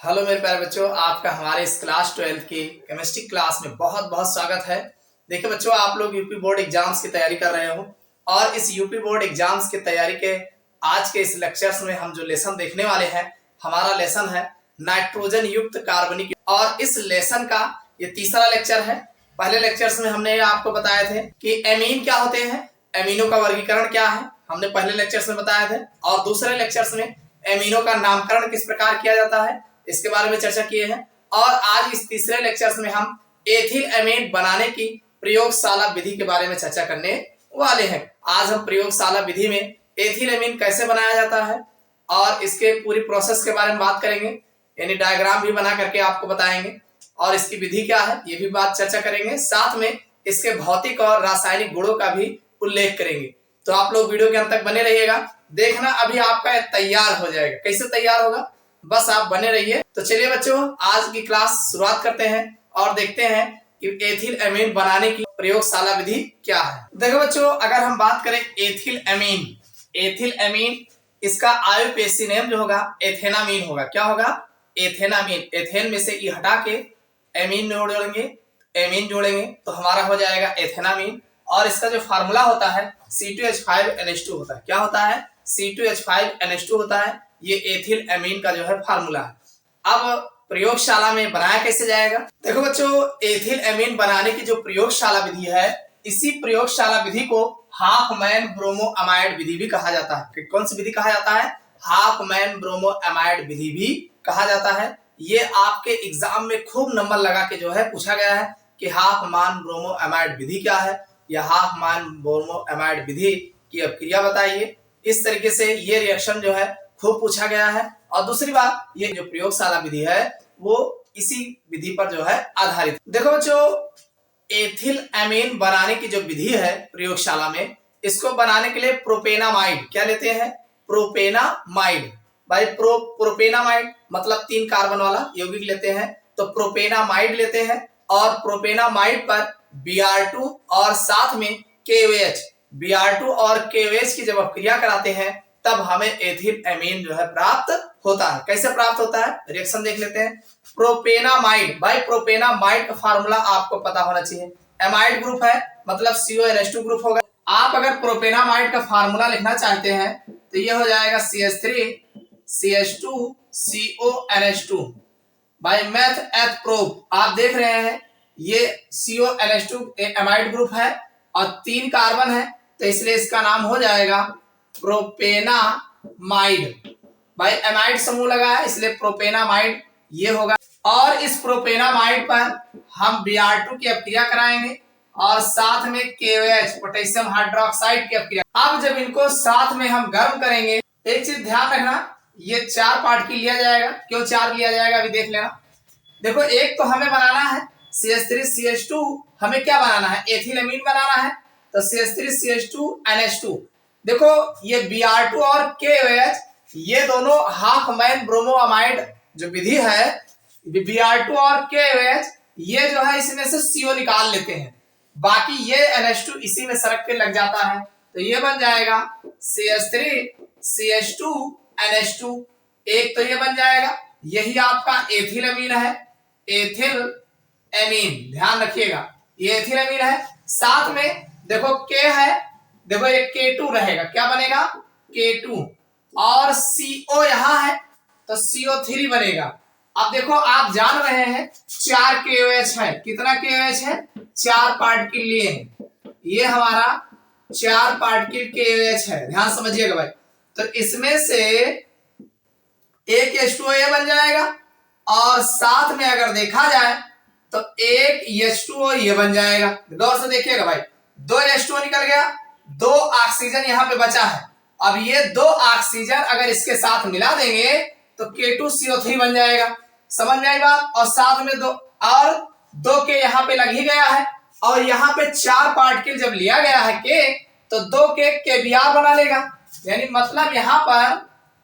Hello मेरे प्यारे बच्चों, आपका हमारे इस क्लास 12 की केमिस्ट्री क्लास में बहुत बहुत स्वागत है। देखिए बच्चों, आप लोग यूपी बोर्ड एग्जाम्स की तैयारी कर रहे हो और इस यूपी बोर्ड एग्जाम्स की तैयारी के आज के इस लेक्चर्स में हम जो लेसन देखने वाले हैं, हमारा लेसन है नाइट्रोजन युक्त कार्बनिक। और इस लेसन का ये तीसरा लेक्चर है। पहले लेक्चर्स में हमने आपको बताए थे कि एमीन क्या होते हैं, एमीनो का वर्गीकरण क्या है, हमने पहले लेक्चर्स में बताए थे। और दूसरे लेक्चर्स में एमीनो का नामकरण किस प्रकार किया जाता है, इसके बारे में चर्चा किए हैं। और आज इस तीसरे लेक्चर्स में हम एथिल एमीन बनाने की प्रयोगशाला विधि के बारे में चर्चा करने वाले हैं। आज हम प्रयोगशाला विधि में एथिल एमीन कैसे बनाया जाता है और इसके पूरी प्रोसेस के बारे में बात करेंगे, यानी डायग्राम भी बना करके आपको बताएंगे और इसकी विधि क्या है ये भी बात चर्चा करेंगे। साथ में इसके भौतिक और रासायनिक गुणों का भी उल्लेख करेंगे। तो आप लोग वीडियो के अंत तक बने रहिएगा, देखना अभी आपका तैयार हो जाएगा। कैसे तैयार होगा, बस आप बने रहिए। तो चलिए बच्चों, आज की क्लास शुरुआत करते हैं और देखते हैं कि एथिल एमीन बनाने की प्रयोगशाला विधि क्या है। देखो बच्चों, अगर हम बात करें एथिल एमीन इसका आयुपेसी नेम जो होगा एथेनामीन होगा। क्या होगा? एथेनामीन। एथेन में से ई हटा के एमीन एमीन जोड़ेंगे तो हमारा हो जाएगा एथेनामीन। और इसका जो फार्मूला होता है C2H5NH2 होता है। क्या होता है? C2H5NH2 होता है। ये एथिल एमीन का जो है फार्मूला है। अब प्रयोगशाला में बनाया कैसे जाएगा? देखो बच्चों, एथिल एमीन बनाने की जो प्रयोगशाला विधि है, इसी प्रयोगशाला विधि को हाफमैन ब्रोमो अमाइड विधि भी कहा जाता है। कौन सी विधि कहा जाता है? हाफमैन ब्रोमो अमाइड विधि भी कहा जाता है। ये आपके एग्जाम में खूब नंबर लगा के जो है पूछा गया है कि हाफमैन ब्रोमो अमाइड विधि क्या है, या हाफमैन ब्रोमो अमाइड विधि की अभिक्रिया बताइए। इस तरीके से ये रिएक्शन जो है खूब पूछा गया है। और दूसरी बात, ये जो प्रयोगशाला विधि है वो इसी विधि पर जो है आधारित। देखो बच्चों, एथिल एमीन बनाने की जो विधि है प्रयोगशाला में, इसको बनाने के लिए प्रोपेनामाइड क्या लेते हैं? प्रोपेनामाइड। भाई प्रोपेनामाइड मतलब 3 कार्बन वाला यौगिक लेते हैं, तो प्रोपेनामाइड लेते हैं। और प्रोपेनामाइड पर Br2 और साथ में KOH, Br2 और KOH की जब अभिक्रिया कराते हैं तब हमें एथिल एमीन जो है प्राप्त होता है। कैसे प्राप्त होता है, रिएक्शन देख लेते हैं। प्रोपेनामाइड, भाई प्रोपेनामाइड का फार्मूला आपको पता होना चाहिए। एमाइड ग्रुप है मतलब CONH2 ग्रुप होगा। आप अगर प्रोपेनामाइड का फार्मूला लिखना चाहते हैं तो ये हो जाएगा CH3 CH2 CONH2। भाई मैथ एथ प्रोप आप देख रहे हैं, ये CONH2 एमाइड ग्रुप है और 3 कार्बन है, तो इसलिए इसका नाम हो जाएगा प्रोपेनामाइड। भाई एमाइड समूह लगा है इसलिए प्रोपेनामाइड ये होगा। और इस प्रोपेनामाइड पर हम Br2 की अभिक्रिया कराएंगे और साथ में KOH पोटेशियम हाइड्रोक्साइड की अभिक्रिया। अब जब इनको साथ में हम गर्म करेंगे, एक चीज ध्यान रखना, ये 4 पार्ट की लिया जाएगा। क्यों 4 लिया जाएगा अभी देख लेना। देखो, एक तो हमें बनाना है CH3 CH2, हमें क्या बनाना है? एथिल एमीन बनाना है, तो CH3 CH2 NH2। देखो ये Br2 और KOH ये दोनों हाफमैन ब्रोमो अमाइड जो विधि है, Br2 और KOH ये जो है इसमें से CO निकाल लेते हैं, बाकी ये NH2 इसी में सरक के लग जाता है, तो ये बन जाएगा CH3 CH2 NH2। एक तो ये बन जाएगा, यही आपका एथिल एमीन है। एथिल एमीन ध्यान रखिएगा, ये एथिल एमीन है। साथ में देखो K है, देखो ये K2 रहेगा। क्या बनेगा? K2। और CO यहां है तो CO3 बनेगा। अब देखो, आप जान रहे हैं 4 KOH है। कितना KOH है? 4 पार्टिकल लिए हैं, ये हमारा 4 पार्टिकल KOH है। ध्यान समझिएगा भाई। तो इसमें से एक H2O ये बन जाएगा और साथ में अगर देखा जाए तो एक H2O ये बन जाएगा। गौर से देखिएगा भाई, 2 H2O निकल गया, 2 ऑक्सीजन यहाँ पे बचा है। अब ये 2 ऑक्सीजन अगर इसके साथ मिला देंगे तो K2CO3 बन जाएगा। समझ में आई बात? और साथ में 2 के यहाँ पे लग ही गया है, और यहाँ पे 4 पार्टिकल जब लिया गया है K, तो 2 के KBr बना लेगा, यानी मतलब यहाँ पर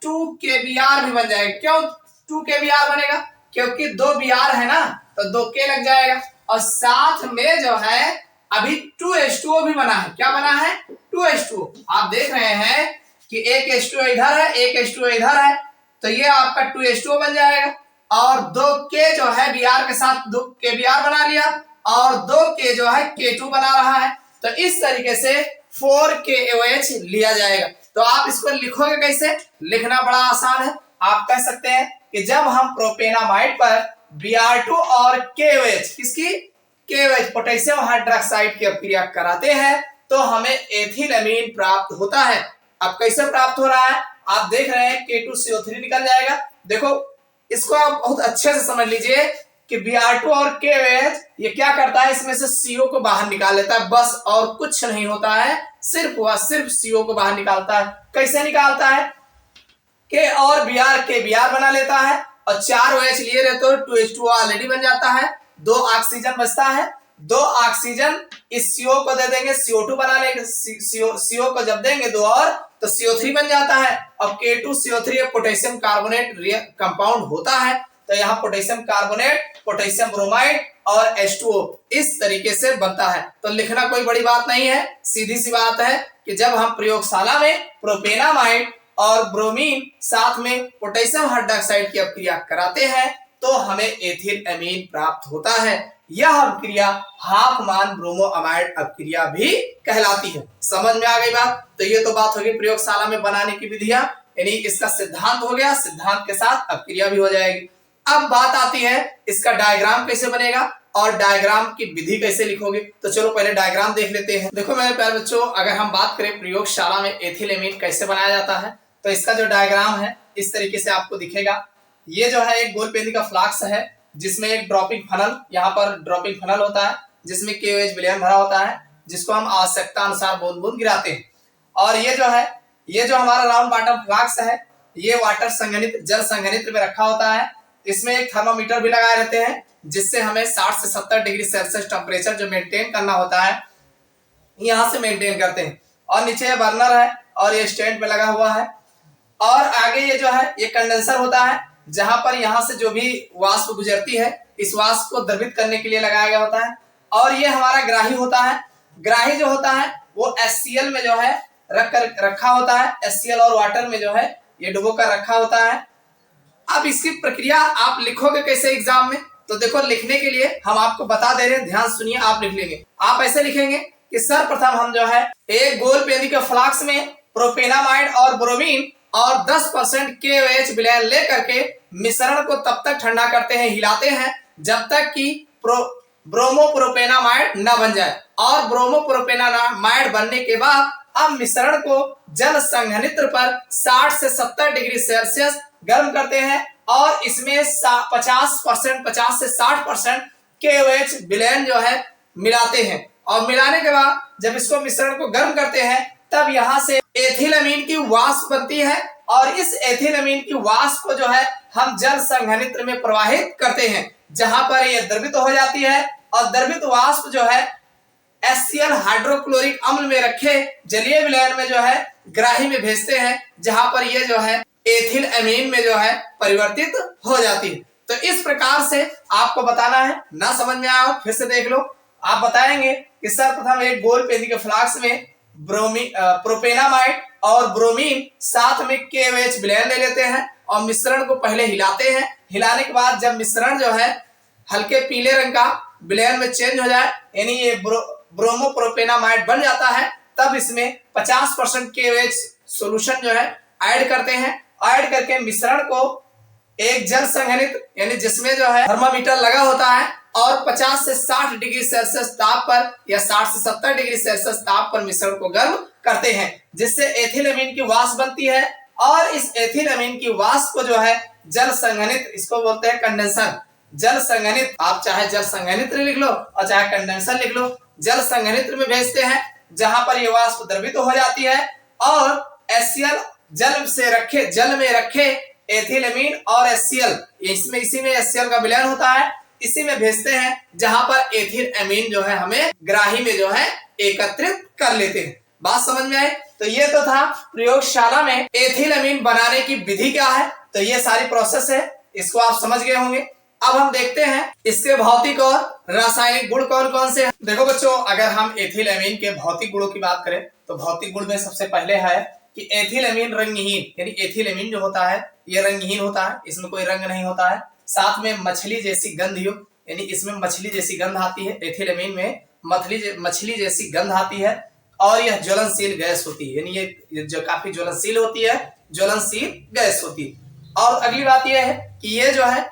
2 KBr भी बन जाएगा। क्यों 2 KBr बनेगा? क्योंकि 2 Br है ना, तो 2 K लग जाएगा। और साथ में जो है अभी 2H2O भी बना है। क्या बना है? 2H2O। आप देख रहे हैं कि एक H2O इधर है, एक H2O इधर है, तो ये आपका 2H2O बन जाएगा। और 2K जो है Br के साथ 2KBr बना लिया और 2K जो है K2 बना रहा है। तो इस तरीके से 4KOH लिया जाएगा। तो आप इसको लिखोगे कैसे? लिखना बड़ा आसान है। आप कह सकते हैं कि जब हम प्रोपेनामाइड पर Br2 और KOH किसकी KOH पोटेशियम हाइड्रोक्साइड की अपक्रिया कराते हैं तो हमें एथिलअमीन प्राप्त होता है। अब कैसे प्राप्त हो रहा है? आप देख रहे हैं K2CO3 निकल जाएगा। देखो इसको आप बहुत अच्छे से समझ लीजिए कि Br2 और KOH ये क्या करता है, इसमें से CO को बाहर निकाल लेता है, बस और कुछ नहीं होता है, सिर्फ वह सिर्फ CO को बाहर निकालता है। कैसे निकालता है? K और Br के Br बना लेता है और 4 OH लिए रहते हो 2H2O ऑलरेडी बन जाता है, 2 ऑक्सीजन बचता है, 2 ऑक्सीजन इस CO को दे देंगे, CO2 बना लेंगे, CO को जब देंगे 2 और तो CO3 बन जाता है। अब K2CO3 पोटेशियम कार्बोनेट कंपाउंड होता है, तो यहाँ पोटेशियम कार्बोनेट, पोटेशियम ब्रोमाइड और H2O इस तरीके से बनता है। तो लिखना कोई बड़ी बात नहीं है, सीधी सी बात है कि जब हम प्रयोगशाला में प्रोपेनामाइड और ब्रोमीन साथ में पोटेशियम हाइड्रोक्साइड की अपक्रिया कराते हैं तो हमें एथिलअमीन प्राप्त होता है। यह अपक्रिया हाफमान ब्रोमोअमाइड अपक्रिया भी कहलाती है। समझ में आ गई बात? तो ये तो बात होगी प्रयोगशाला में बनाने की विधियां, यानी इसका सिद्धांत हो गया, सिद्धांत के साथ अपक्रिया भी हो जाएगी। अब बात आती है इसका डायग्राम कैसे बनेगा और डायग्राम की विधि कैसे लिखोगे। तो चलो पहले डायग्राम देख लेते हैं। देखो मेरे प्यारे बच्चों, अगर हम बात करें प्रयोगशाला में एथिलअमीन कैसे बनाया जाता है तो इसका जो डायग्राम है इस तरीके से आपको दिखेगा। ये जो है एक गोल पेंदी का फ्लास्क है जिसमें एक ड्रॉपिंग फनल, यहाँ पर ड्रॉपिंग फनल होता है जिसमें KOH विलयन भरा होता है जिसको हम आवश्यकता अनुसार बूंद बूंद गिराते हैं। और ये जो हमारा राउंड बॉटम फ्लास्क है ये वाटर संघनित्र, जल संघनित्र में रखा होता है। इसमें एक थर्मामीटर भी लगाए रहते हैं जिससे हमें 60 से 70 डिग्री सेल्सियस टेम्परेचर जो मेंटेन करना होता है यहाँ से मेंटेन करते हैं। और नीचे ये बर्नर है और ये स्टैंड पे लगा हुआ है। और आगे ये जो है ये कंडेंसर होता है जहां पर यहाँ से जो भी वाष्प गुजरती है इस वाष्प को द्रवित करने के लिए लगाया गया होता है। और ये हमारा ग्राही होता है। ग्राही जो होता है वो HCl में जो है रखा होता है, HCl और वाटर में जो है ये डुबो कर रखा होता है। अब इसकी प्रक्रिया आप लिखोगे कैसे एग्जाम में? तो देखो लिखने के लिए हम आपको बता दे रहे हैं, ध्यान सुनिए। आप लिख लेंगे, आप ऐसे लिखेंगे कि सर्वप्रथम हम जो है एक गोल पेंदी के फ्लास्क में प्रोपेनामाइड और ब्रोमीन और 10% KOH विलयन लेकर के मिश्रण को तब तक ठंडा करते हैं, हिलाते हैं जब तक कि ब्रोमोप्रोपेनामाइड न बन जाए। और ब्रोमोप्रोपेनामाइड बनने के बाद अब मिश्रण को जल संघनित्र पर 60 से 70 डिग्री सेल्सियस गर्म करते हैं और इसमें 50 से 60% KOH विलयन जो है मिलाते हैं। और मिलाने के बाद जब इसको मिश्रण को गर्म करते हैं तब यहाँ से एथिलअमीन की वाष्प बनती है और इस एथिलअमीन की वाष्प को जो है हम जल संघनित्र में प्रवाहित करते हैं जहां पर यह द्रवित हो जाती है। और द्रवित वाष्प जो है HCl हाइड्रोक्लोरिक अम्ल में रखे जलीय विलयन में जो है ग्राही में भेजते हैं जहां पर ये जो है एथिलअमीन में जो है परिवर्तित हो जाती है। तो इस प्रकार से आपको बताना है। ना समझ में आया फिर से देख लो। आप बताएंगे कि सर्वप्रथम एक गोल पेंदी के फ्लास्क में प्रोपेनामाइड और ब्रोमीन साथ में KOH विलयन ले लेते हैं और मिश्रण को पहले हिलाते हैं। हिलाने के बाद जब मिश्रण जो है हल्के पीले रंग का विलयन में चेंज हो जाए यानी ये ब्रोमोप्रोपेनामाइड बन जाता है तब इसमें 50% KOH सॉल्यूशन जो है ऐड करते हैं। ऐड करके मिश्रण को एक जल संघनित्र यानी जिसमें जो है थर्मामीटर लगा होता है और 50 से 60 डिग्री सेल्सियस ताप पर या 60 से 70 डिग्री सेल्सियस ताप पर मिश्रण को गर्म करते हैं जिससे एथिलअमीन की वाष्प बनती है। और इस एथिलअमीन की वाष्प को जो है जल संघनित्र, इसको बोलते हैं कंडेंसर, जल संघनित्र, आप चाहे जल संघनित्र लिख लो और चाहे कंडेंसर लिख लो, जल संघनित्र में भेजते हैं जहां पर यह वाष्प द्रवित हो जाती है और HCl जल में रखे एथिलअमीन और HCl इसी में HCl का विलयन होता है, इसी में भेजते हैं जहां पर एथिलअमीन जो है हमें ग्राही में जो है एकत्रित कर लेते हैं। बात समझ में आई? तो ये तो था प्रयोगशाला में एथिलअमीन बनाने की विधि क्या है। तो ये सारी प्रोसेस है, इसको आप समझ गए होंगे। अब हम देखते हैं इसके भौतिक और रासायनिक गुण कौन कौन से हैं। देखो बच्चों, अगर हम एथिलअमीन के भौतिक गुणों की बात करें तो भौतिक गुण में सबसे पहले है कि एथिलअमीन रंगहीन, यानी एथिलअमीन जो होता है ये रंगहीन होता है, इसमें कोई रंग नहीं होता है, साथ में मछली जैसी गंध युक्त, यानी इसमें मछली जैसी गंध आती है, एथिलअमीन में मछली जैसी गंध आती है, और यह ज्वलनशील गैस होती है, यानी ये जो काफी ज्वलनशील होती है, ज्वलनशील गैस होती है। और अगली बात यह है कि ये जो है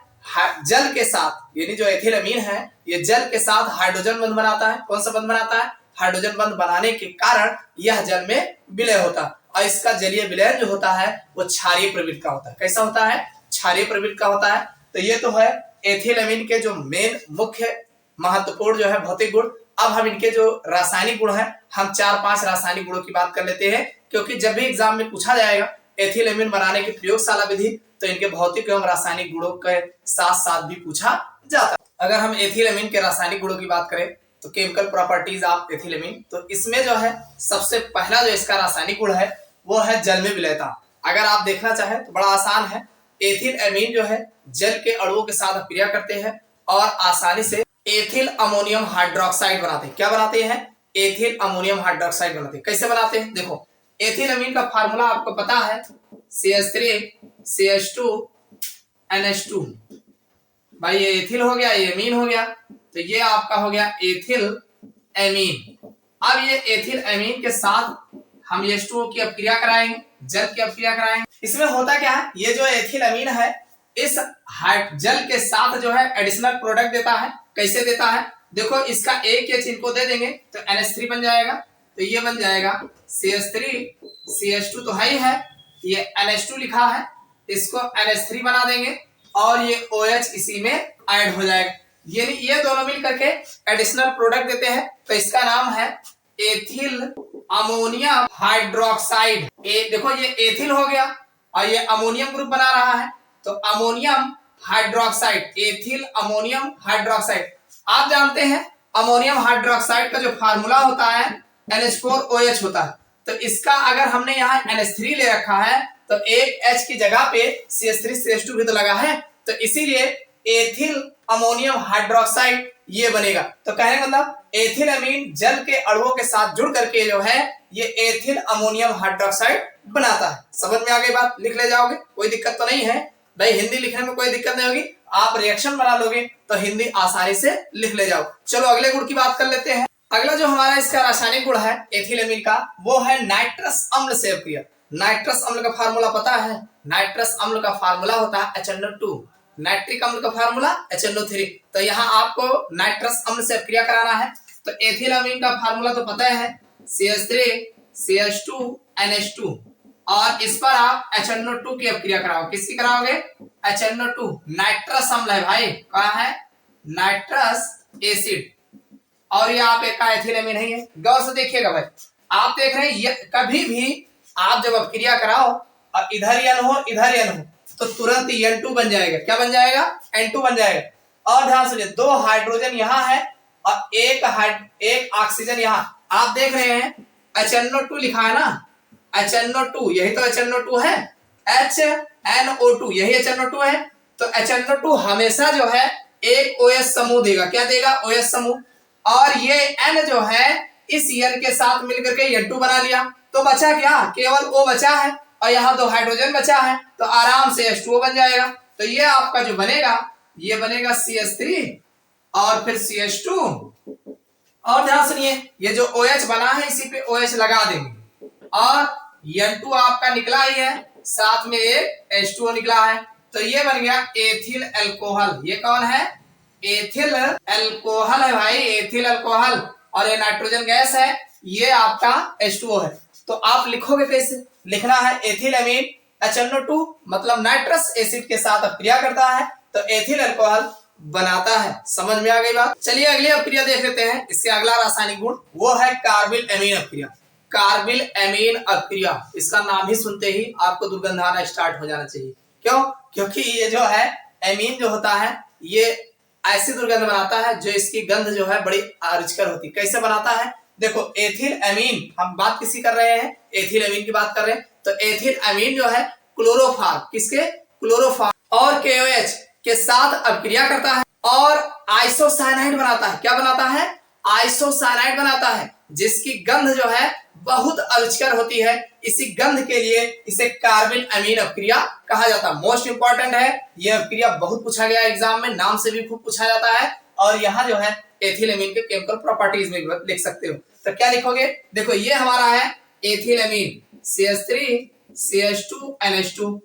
जल के साथ, यानी जो एथिलअमीन है ये जल के साथ हाइड्रोजन बंध बनाता है। कौन सा बंध बनाता है? हाइड्रोजन बंध बनाने के कारण यह जल में विलय होता है, और इसका जलीय विलयन जो होता है वो क्षारीय प्रवृत्ति का होता है। कैसा होता है? क्षारीय प्रवृत्ति का होता है। तो ये तो है एथिलअमीन के जो मेन मुख्य महत्वपूर्ण जो है भौतिक गुण। अब हम इनके जो रासायनिक गुण हैं, हम 4-5 रासायनिक गुणों की बात कर लेते हैं, क्योंकि जब भी एग्जाम में पूछा जाएगा एथिलअमीन बनाने की प्रयोगशाला विधि, तो इनके भौतिक एवं रासायनिक गुणों के साथ साथ भी पूछा जाता है। अगर हम एथिलअमीन के रासायनिक गुणों की बात करें तो केमिकल प्रॉपर्टीज ऑफ एथिलअमीन, तो इसमें जो है सबसे पहला जो इसका रासायनिक गुण है वो है जल में विलयता। अगर आप देखना चाहें तो बड़ा आसान है। एथिलअमीन जो है जल के अणुओं के साथ क्रिया करते हैं और आसानी से एथिल अमोनियम हाइड्रोक्साइड बनाते हैं। क्या बनाते हैं? एथिल अमोनियम हाइड्रोक्साइड बनाते हैं। कैसे बनाते हैं? देखो, एथिलअमीन का फार्मूला आपको पता है, CH3CH2 NH2। भाई ये एथिल हो गया, ये अमीन हो गया, तो ये आपका हो गया एथिल अमीन। अब ये एथिल अमीन के साथ हम H2O की अपक्रिया कराएंगे, जल की अपक्रिया कराएंगे। इसमें होता क्या है, ये जो एथिल अमीन है इस जल के साथ जो है एडिशनल प्रोडक्ट देता है। कैसे देता है? देखो, इसका एक H इनको दे देंगे तो NH3 बन जाएगा, तो ये बन जाएगा CH3CH2 तो है ही है, ये NH2 लिखा है, इसको NH3 बना देंगे और ये OH इसी में ऐड हो जाएगा। यानी ये दोनों मिल करके एडिशनल प्रोडक्ट देते हैं, तो इसका नाम है एथिल अमोनियम हाइड्रोक्साइड। देखो, ये एथिल हो गया और ये अमोनियम ग्रुप बना रहा है, तो ammonium hydroxide, ethyl ammonium hydroxide. आप जानते हैं अमोनियम हाइड्रोक्साइड का जो फार्मूला होता है NH4OH होता है, तो इसका अगर हमने यहाँ NH3 ले रखा है तो एक H की जगह पे CH3CH2 भी तो लगा है, तो इसीलिए एथिल अमोनियम हाइड्रोक्साइड ये बनेगा। तो कहने का मतलब एथिलअमीन जल के अणुओं के साथ जुड़ करके जो है ये एथिल अमोनियम हाइड्रोक्साइड बनाता है। समझ में आ गई बात? लिख ले जाओगे, कोई दिक्कत तो नहीं है भाई, हिंदी लिखने में कोई दिक्कत नहीं होगी, आप रिएक्शन बना लोगे तो हिंदी आसानी से लिख ले जाओ। चलो अगले गुण की बात कर लेते हैं। अगला जो हमारा इसका रासायनिक गुण है एथिलअमीन का, वो है नाइट्रस अम्ल से अपक्रिया। नाइट्रस अम्ल का फार्मूला पता है? नाइट्रस अम्ल का फार्मूला होता है HNO2, नाइट्रिक अम्ल का फार्मूला HNO3। तो यहाँ आपको नाइट्रस अम्ल से अपक्रिया कराना है, तो एथिलअमीन का फार्मूला तो पता है CH3CH2 NH2, और इस पर आप HNO2 की अपक्रिया कराओ। किसकी कराओगे? HNO2, नाइट्रस अम्ल है भाई, कहा है नाइट्रस एसिड, और ये आप एक का एथिलअमीन नहीं है। गौर से देखिएगा भाई, आप देख रहे हैं कभी भी आप जब अपक्रिया कराओ और इधर N हो इधर N हो तो तुरंत N2 बन जाएगा। क्या बन जाएगा? N2 बन जाएगा। और ध्यान सुनिए, 2 हाइड्रोजन यहाँ है और एक ऑक्सीजन यहाँ। आप देख रहे हैं HNO2 लिखा है ना, HNO2, यही तो HNO2 है, HNO2 यही HNO2 है। तो HNO2 हमेशा जो है एक OH समूह देगा। क्या देगा? OH समूह। और ये N जो है इस N के साथ मिलकर के N2 बना लिया, तो बचा क्या? केवल O बचा है और यहाँ 2 हाइड्रोजन बचा है, तो आराम से H2O बन जाएगा। तो ये आपका जो बनेगा ये बनेगा CH3 और फिर CH2, और ध्यान सुनिए ये जो OH बना है इसी पे OH लगा देंगे, और N2 आपका निकला ही है, साथ में एक H2O निकला है, तो ये बन गया एथिल अल्कोहल। ये कौन है? एथिल अल्कोहल है भाई, एथिल अल्कोहल। और ये नाइट्रोजन गैस है, ये आपका H2O है। तो आप लिखोगे कैसे? लिखना है एथिलअमीन HNO2 मतलब नाइट्रस एसिड के साथ अपक्रिया करता है तो एथिल अल्कोहल बनाता है। समझ में आ गई बात? चलिए अगली अपक्रिया देख लेते हैं। इसके अगला रासायनिक गुण वो है कार्बिल अमीन अपक्रिया। कार्बिल अमीन अपक्रिया, इसका नाम ही सुनते ही आपको दुर्गंध आना स्टार्ट हो जाना चाहिए। क्यों? क्योंकि ये जो है अमीन जो होता है ये ऐसी दुर्गंध बनाता है जो इसकी गंध जो है बड़ी रुचिकर होती है। कैसे बनाता है? देखो, एथिल अमीन, हम बात किसी कर रहे हैं? एथिल अमीन की बात कर रहे हैं। तो एथिल अमीन जो है क्लोरोफॉर्म, किसके? क्लोरोफॉर्म और KOH के साथ अपक्रिया करता है और आइसोसाइनाइड बनाता है। क्या बनाता है? आइसोसाइनाइड बनाता है, जिसकी गंध जो है बहुत अरुचिकर होती है। इसी गंध के लिए इसे कार्बिल अमीन अपक्रिया कहा जाता है। मोस्ट इंपॉर्टेंट है, यह अपक्रिया बहुत पूछा गया एग्जाम में, नाम से भी खूब पूछा जाता है। और यहाँ जो है एथिलअमीन के केमिकल प्रॉपर्टीज में लिख सकते हो। तो क्या लिखोगे, देखो ये हमारा है एथिलअमीन CH3 CH2 NH2।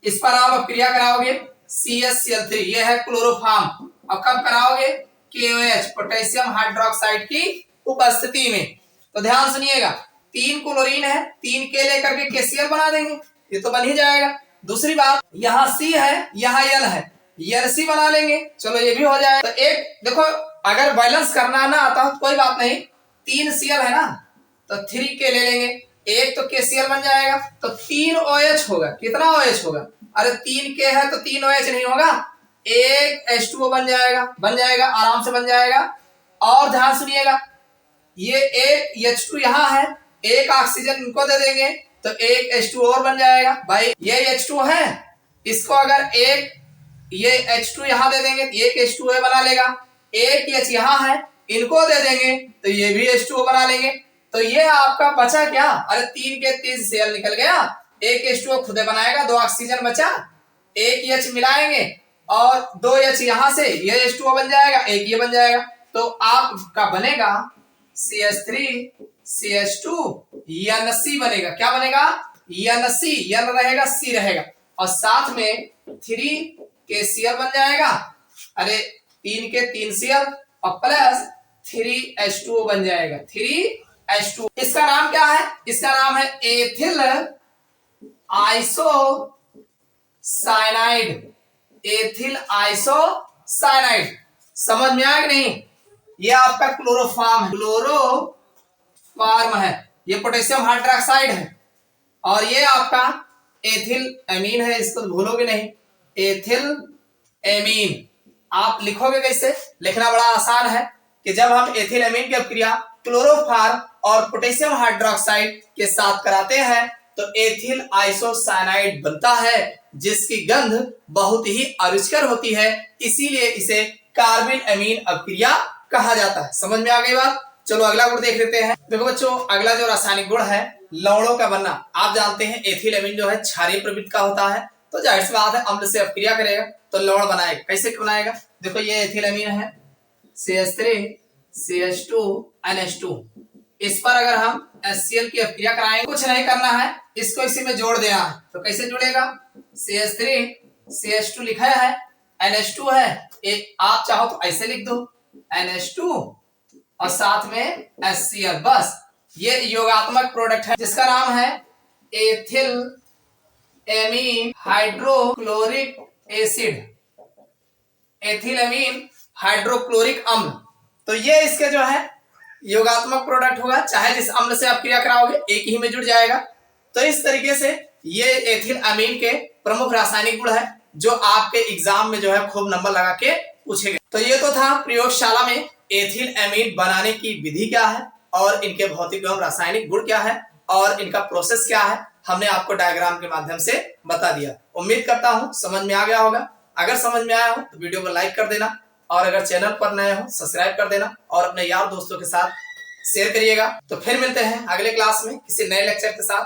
इस पर आप अपक्रिया कराओगे CH3, ये है क्लोरोफॉर्म। अब कब कराओगे, KOH पोटेशियम हाइड्रोक्साइड की उपस्थिति में। तो ध्यान सुनिएगा, 3 क्लोरीन है, 3 के लेकर के KCl बना देंगे, ये तो बन ही जाएगा। दूसरी बात, यहाँ C है, यहाँ N है, NC बना लेंगे, चलो ये भी हो जाएगा। तो एक देखो, अगर बैलेंस करना ना आता हो तो कोई बात नहीं, 3 Cl है ना, तो 3 के ले लेंगे, एक तो KCl बन जाएगा, तो 3 OH होगा। कितना OH होगा, अरे 3 के है तो 3 OH नहीं होगा, एक H2O बन जाएगा आराम से बन जाएगा। और ध्यान सुनिएगा, ये एक H2 यहाँ है, एक ऑक्सीजन इनको दे देंगे तो एक H2 और बन जाएगा। भाई ये H2 है, इसको अगर एक ये H2 यहाँ दे देंगे तो एक H2O बना लेगा, एक H यहाँ है, इनको दे देंगे तो ये भी H2O बना लेंगे। तो ये आपका बचा क्या, अरे 3 के 3 Cl निकल गया, एक H2O खुद बनाएगा, 2 ऑक्सीजन बचा, एक H मिलाएंगे और 2 H यहाँ से, ये H2O बन जाएगा, एक ये बन जाएगा। तो आपका बनेगा CH3 CH2 NC बनेगा। क्या बनेगा, NC, N रहेगा C रहेगा, और साथ में 3 KCl बन जाएगा, अरे 3 के 3 Cl और प्लस 3 H2O बन जाएगा, 3 H2। इसका नाम क्या है, इसका नाम है एथिल आइसोसाइनाइड, एथिल आइसोसाइनाइड। समझ में आया कि नहीं, ये आपका क्लोरोफॉर्म है, ये पोटेशियम हाइड्रोक्साइड है, और ये आपका एथिल अमीन है, इसको भूलोगे नहीं, एथिल अमीन। आप लिखोगे कैसे, लिखना बड़ा आसान है कि जब हम एथिल अमीन की अपक्रिया क्लोरोफॉर्म और पोटेशियम हाइड्रोक्साइड के साथ कराते हैं तो एथिल आइसोसाइनाइड बनता है, जिसकी गंध बहुत ही अरुचिकर होती है, इसीलिए इसे कार्बिल अमीन अपक्रिया कहा जाता है। समझ में आ गई बात। चलो अगला गुण देख लेते हैं। देखो बच्चों, अगला जो रासायनिक गुण है लवणों का बनना। आप जानते हैं एथिल अमीन जो है क्षारीय प्रवृत्ति का होता है, तो जाहिर सी बात है अम्ल से अपक्रिया करेगा तो लवण बनाएगा। कैसे बनाएगा, देखो ये एथिल अमीन है CH3 CH2 NH2, इस पर अगर हम HCl की अपक्रिया कराएंगे, कुछ नहीं करना है, इसको इसी में जोड़ देना है। तो कैसे जुड़ेगा, CH3 CH2 लिखा है, NH2 है, एक आप चाहो तो ऐसे लिख दो NH2 और साथ में HCl, बस ये योगात्मक प्रोडक्ट है जिसका नाम है ethyl amine hydrochloric acid, ethyl amine hydrochloric अम्ल। तो ये इसके जो है योगात्मक प्रोडक्ट होगा, चाहे जिस अम्ल से आप क्रिया कराओगे एक ही में जुड़ जाएगा। तो इस तरीके से ये एथिल अमीन के प्रमुख रासायनिक गुण है जो आपके एग्जाम में जो है खूब नंबर लगा के पूछे गए। तो ये तो था प्रयोगशाला में एथिल अमीन बनाने की विधि क्या है और इनके भौतिक एवं रासायनिक गुण क्या है और इनका प्रोसेस क्या है, हमने आपको डायग्राम के माध्यम से बता दिया। उम्मीद करता हूं समझ में आ गया होगा। अगर समझ में आया हो तो वीडियो को लाइक कर देना, और अगर चैनल पर नए हो सब्सक्राइब कर देना और अपने यार दोस्तों के साथ शेयर करिएगा। तो फिर मिलते हैं अगले क्लास में किसी नए लेक्चर के साथ।